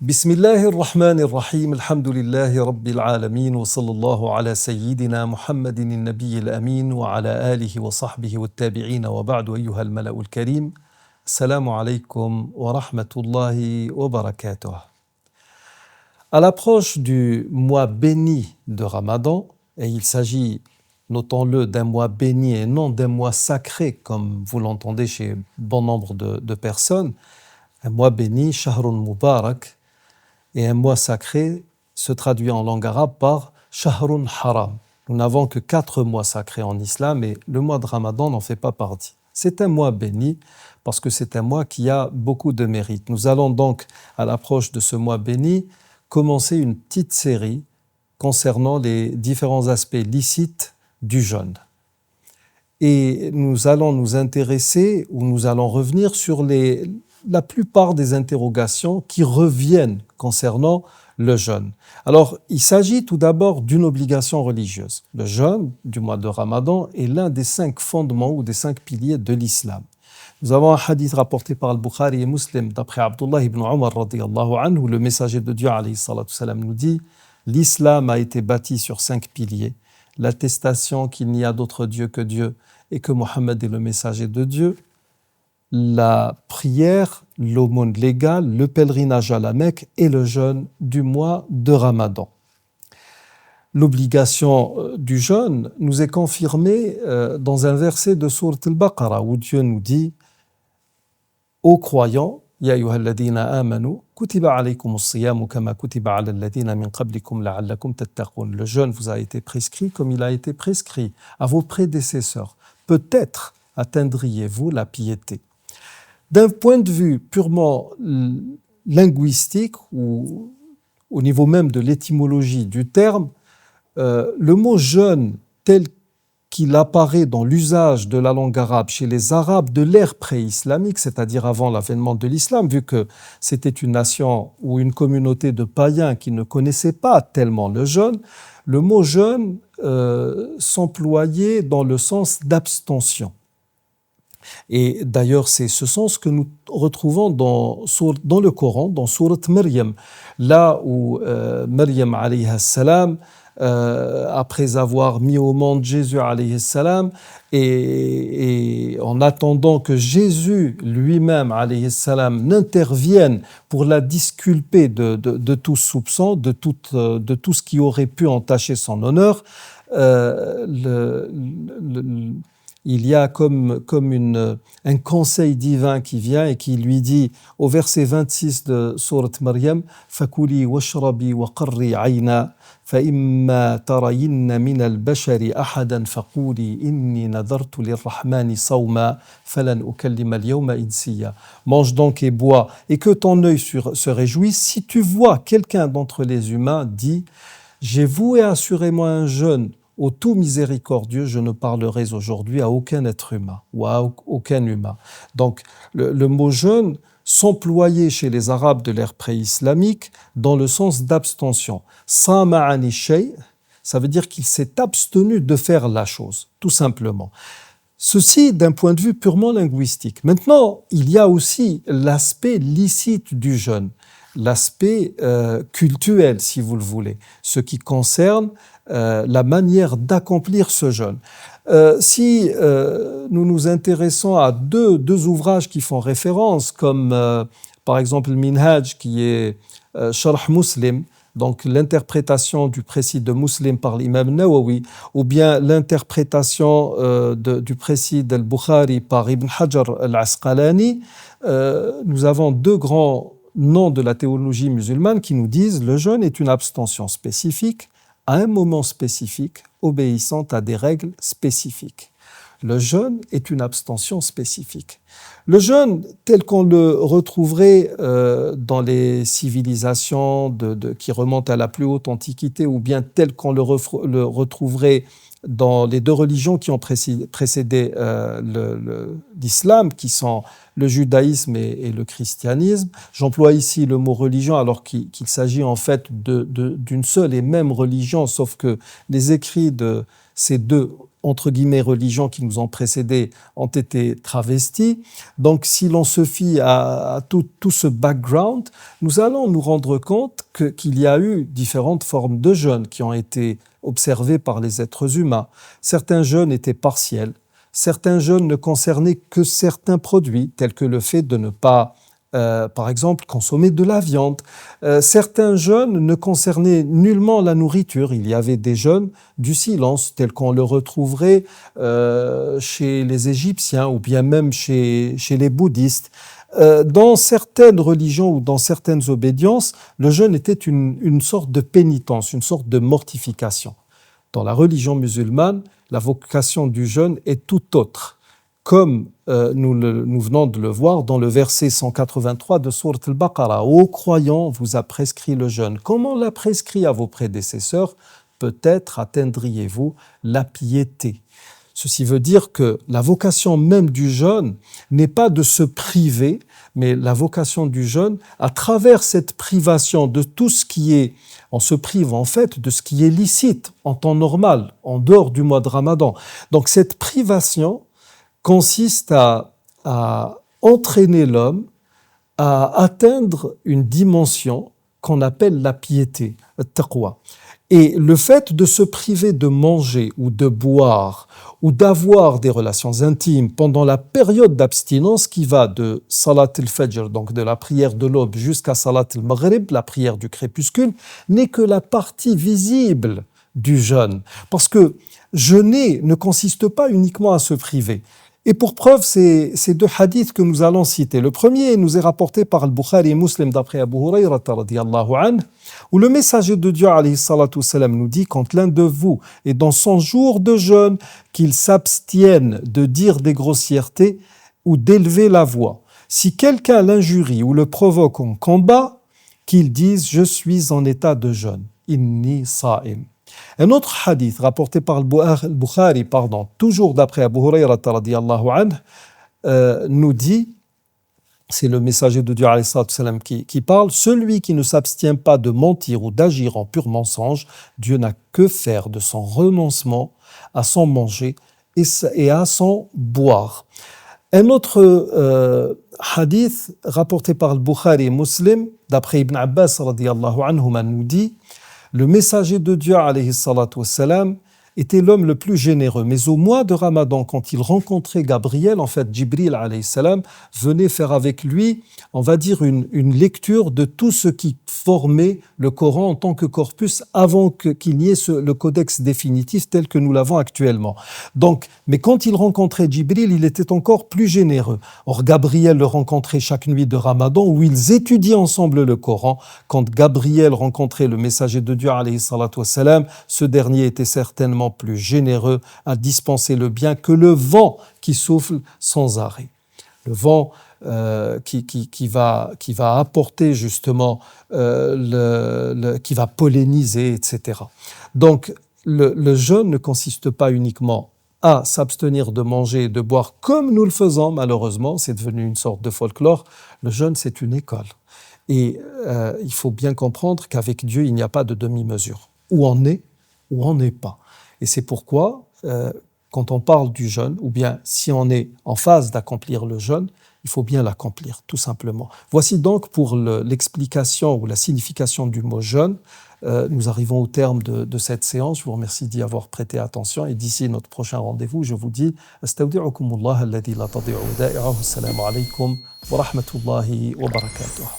بسم الله الرحمن الرحيم الحمد لله رب العالمين وصلى الله على سيدنا محمد النبي الأمين وعلى آله وصحبه والتابعين وبعد أيها الملأ الكريم السلام عليكم ورحمة الله وبركاته. À l'approche du mois béni de Ramadan, et il s'agit, notons-le, d'un mois béni et non d'un mois sacré comme vous l'entendez chez bon nombre de personnes, un mois béni, Shahrun Mubarak, et un mois sacré se traduit en langue arabe par Shahrun Haram. Nous n'avons que 4 mois sacrés en islam et le mois de Ramadan n'en fait pas partie. C'est un mois béni parce que c'est un mois qui a beaucoup de mérite. Nous allons donc, à l'approche de ce mois béni, commencer une petite série concernant les différents aspects licites du jeûne. Et nous allons nous intéresser ou nous allons revenir sur la plupart des interrogations qui reviennent concernant le jeûne. Alors, il s'agit tout d'abord d'une obligation religieuse. Le jeûne du mois de Ramadan est l'un des 5 fondements ou des 5 piliers de l'islam. Nous avons un hadith rapporté par Al-Bukhari et Muslim d'après Abdullah ibn Umar radiyallahu anhu, où le messager de Dieu alayhi salatu salam nous dit « L'islam a été bâti sur 5 piliers, l'attestation qu'il n'y a d'autre Dieu que Dieu et que Mohammed est le messager de Dieu, la prière, l'aumône légale, le pèlerinage à la Mecque et le jeûne du mois de Ramadan. » L'obligation du jeûne nous est confirmée dans un verset de sourate Al-Baqarah où Dieu nous dit « Ô croyants, ya ayyuhalladhina amanu, kutiba alaykumus siyamu kama kutiba ala alladhina min qablikum la'allakum tattaqun. » Le jeûne vous a été prescrit comme il a été prescrit à vos prédécesseurs. Peut-être atteindriez-vous la piété. D'un point de vue purement linguistique ou au niveau même de l'étymologie du terme, le mot jeûne tel qu'il apparaît dans l'usage de la langue arabe chez les Arabes de l'ère pré-islamique, c'est-à-dire avant l'avènement de l'islam, vu que c'était une nation ou une communauté de païens qui ne connaissaient pas tellement le jeûne, le mot jeûne s'employait dans le sens d'abstention. Et d'ailleurs, c'est ce sens que nous retrouvons dans le Coran, dans sourate Maryam, là où Maryam alayhi salam, après avoir mis au monde Jésus alayhi salam, et en attendant que Jésus lui-même alayhi salam n'intervienne pour la disculper de tout soupçon, de tout ce qui aurait pu entacher son honneur, il y a comme un conseil divin qui vient et qui lui dit au verset 26 de sourate Maryam « Fakuli washrabi wa qarri ayna fa imma tarayinna min al-bashari ahadan faquli inni nadartu lirrahmani sawma falan ukallima al-yawma insiya. » Mange donc et bois et que ton œil se réjouisse. Si tu vois quelqu'un d'entre les humains, dis « J'ai voué assurément un jeûne au tout miséricordieux, je ne parlerai aujourd'hui à aucun être humain ou à aucun humain. » Donc, le mot jeûne s'employait chez les Arabes de l'ère pré-islamique dans le sens d'abstention. Sama ani shay, ça veut dire qu'il s'est abstenu de faire la chose, tout simplement. Ceci d'un point de vue purement linguistique. Maintenant, il y a aussi l'aspect licite du jeûne, l'aspect cultuel, si vous le voulez, ce qui concerne la manière d'accomplir ce jeûne. Si nous nous intéressons à deux ouvrages qui font référence, comme par exemple le Minhaj qui est Sharh Muslim, donc l'interprétation du précis de Muslim par l'imam Nawawi, ou bien l'interprétation du précis d'Al-Bukhari par Ibn Hajar al-Asqalani, nous avons 2 grands noms de la théologie musulmane qui nous disent le jeûne est une abstention spécifique à un moment spécifique, obéissant à des règles spécifiques. Le jeûne est une abstention spécifique. Le jeûne, tel qu'on le retrouverait dans les civilisations qui remontent à la plus haute antiquité, ou bien tel qu'on le retrouverait dans les deux religions qui ont précédé l'islam, qui sont le judaïsme et le christianisme. J'emploie ici le mot religion alors qu'il s'agit en fait d'une seule et même religion, sauf que les écrits de ces deux entre guillemets religions qui nous ont précédés ont été travestis. Donc si l'on se fie à tout ce background, nous allons nous rendre compte qu'il y a eu différentes formes de jeûne qui ont été observées par les êtres humains. Certains jeûnes étaient partiels, certains jeûnes ne concernaient que certains produits, tels que le fait de ne pas par exemple, consommer de la viande. Certains jeûnes ne concernaient nullement la nourriture. Il y avait des jeûnes du silence, tels qu'on le retrouverait chez les Égyptiens ou bien même chez les bouddhistes. Dans certaines religions ou dans certaines obédiences, le jeûne était une sorte de pénitence, une sorte de mortification. Dans la religion musulmane, la vocation du jeûne est tout autre. Comme nous venons de le voir dans le verset 183 de Sourate Al-Baqarah. « Ô croyants, vous a prescrit le jeûne. Comment l'a prescrit à vos prédécesseurs? Peut-être atteindriez-vous la piété. » Ceci veut dire que la vocation même du jeûne n'est pas de se priver, mais la vocation du jeûne, à travers cette privation de tout ce qui est, on se prive en fait de ce qui est licite en temps normal, en dehors du mois de Ramadan. Donc cette privation consiste à entraîner l'homme à atteindre une dimension qu'on appelle la piété, le taqwa. Et le fait de se priver de manger ou de boire ou d'avoir des relations intimes pendant la période d'abstinence qui va de Salat al-Fajr, donc de la prière de l'aube, jusqu'à Salat al-Maghrib, la prière du crépuscule, n'est que la partie visible du jeûne. Parce que jeûner ne consiste pas uniquement à se priver. Et pour preuve, ces deux hadiths que nous allons citer. Le premier nous est rapporté par le Bukhari et Muslim d'après Abu Hurayrata radiyallahu anhu, où le messager de Dieu alayhi salatu wassalam nous dit: quand l'un de vous est dans son jour de jeûne, qu'il s'abstienne de dire des grossièretés ou d'élever la voix. Si quelqu'un l'injurie ou le provoque en combat, qu'il dise: je suis en état de jeûne. Inni sa'im. Un autre hadith rapporté par le Bukhari, toujours d'après Abu Hurayrata radiyallahu anhu, nous dit, c'est le messager de Dieu alayhi salatu wassalam qui parle: celui qui ne s'abstient pas de mentir ou d'agir en pur mensonge, Dieu n'a que faire de son renoncement à son manger et à son boire. Un autre hadith rapporté par le Bukhari et Muslim d'après Ibn Abbas radiyallahu anhuma nous dit: le messager de Dieu alayhi salatu wassalam était l'homme le plus généreux. Mais au mois de Ramadan, quand il rencontrait Gabriel, en fait, Jibril alayhi salam venait faire avec lui, on va dire, une lecture de tout ce qui formait le Coran en tant que corpus avant qu'il n'y ait le codex définitif tel que nous l'avons actuellement. Donc, mais quand il rencontrait Jibril, il était encore plus généreux. Or, Gabriel le rencontrait chaque nuit de Ramadan où ils étudiaient ensemble le Coran. Quand Gabriel rencontrait le messager de Dieu alayhi salatu wassalam, ce dernier était certainement plus généreux à dispenser le bien que le vent qui souffle sans arrêt. Le vent qui va apporter justement, qui va polliniser, etc. Donc, le jeûne ne consiste pas uniquement à s'abstenir de manger et de boire comme nous le faisons malheureusement, c'est devenu une sorte de folklore. Le jeûne, c'est une école. Et il faut bien comprendre qu'avec Dieu, il n'y a pas de demi-mesure. Ou on est, ou on n'est pas. Et c'est pourquoi, quand on parle du jeûne, ou bien si on est en phase d'accomplir le jeûne, il faut bien l'accomplir, tout simplement. Voici donc pour l'explication ou la signification du mot jeûne. Nous arrivons au terme de cette séance. Je vous remercie d'y avoir prêté attention. Et d'ici notre prochain rendez-vous, je vous dis astawdi'ukumullah alladhi la tadi'u wada'i'ahu. Assalamu alaykum wa rahmatullahi wa barakatuh.